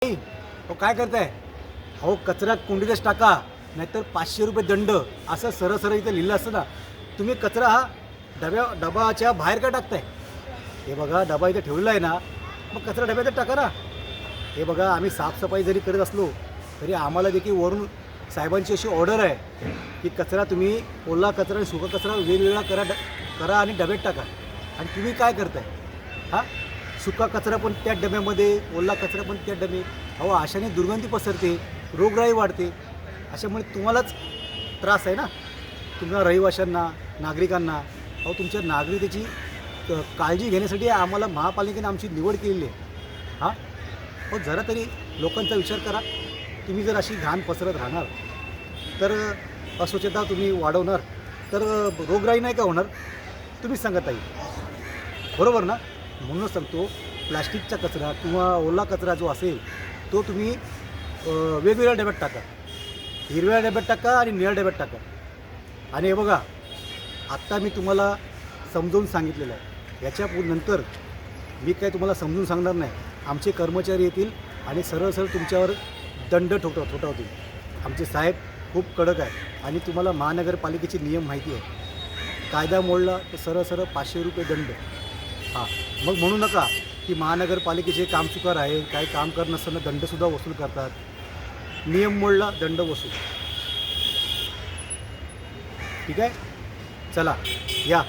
हो काय करताय? अहो कचरा कुंडीतच टाका, नाहीतर 500 रुपये दंड असं सरळ सरळ इथं लिहिलं असतं ना. तुम्ही कचरा हा डबाच्या बाहेर का टाकताय? हे बघा डबा इथे ठेवलेला आहे ना, मग कचरा डब्यातच टाका ना. हे बघा आम्ही साफसफाई जरी करत असलो तरी आम्हाला देखील वरून साहेबांची अशी ऑर्डर आहे की कचरा तुम्ही ओला कचरा आणि सुका कचरा वेगवेगळा करा आणि डब्यात टाका. आणि तुम्ही काय करताय? हां, सुका कचरा पण त्या डब्यामध्ये, ओला कचरा पण त्या डबे. अहो अशाने दुर्गंधी पसरते, रोगराई वाढते. अशामुळे तुम्हालाच त्रास आहे ना, तुम्हाला रहिवाशांना, नागरिकांना. अहो तुमच्या नागरिकाची काळजी घेण्यासाठी आम्हाला महापालिकेने आमची निवड केलेली आहे. हां, हो जरा तरी लोकांचा विचार करा. तुम्ही जर अशी घाण पसरत राहणार तर अस्वच्छता तुम्ही वाढवणार तर रोगराई नाही का होणार? तुम्हीच सांगत आहे बरोबर ना. म्हणूनच सांगतो प्लास्टिकचा कचरा किंवा ओला कचरा जो असेल तो तुम्ही वेगवेगळ्या डब्यात टाका. हिरव्या डब्यात टाका आणि निळ्या डब्यात टाका. आणि हे बघा आत्ता मी तुम्हाला समजावून सांगितलेलं आहे. याच्या नंतर मी काय तुम्हाला समजून सांगणार नाही. आमचे कर्मचारी येतील आणि सरळ सरळ तुमच्यावर दंड ठोठावतील. आमचे साहेब खूप कडक आहे आणि तुम्हाला महानगरपालिकेचे नियम माहिती आहे. कायदा मोडला तर सरळ सरळ 500 रुपये दंड. हां, मग म्हणू नका की महानगरपालिकेचे कामचुकार आहे, काही काम करत नसताना दंडसुद्धा वसूल करतात. नियम मोडला दंड वसूल. ठीक आहे, चला या.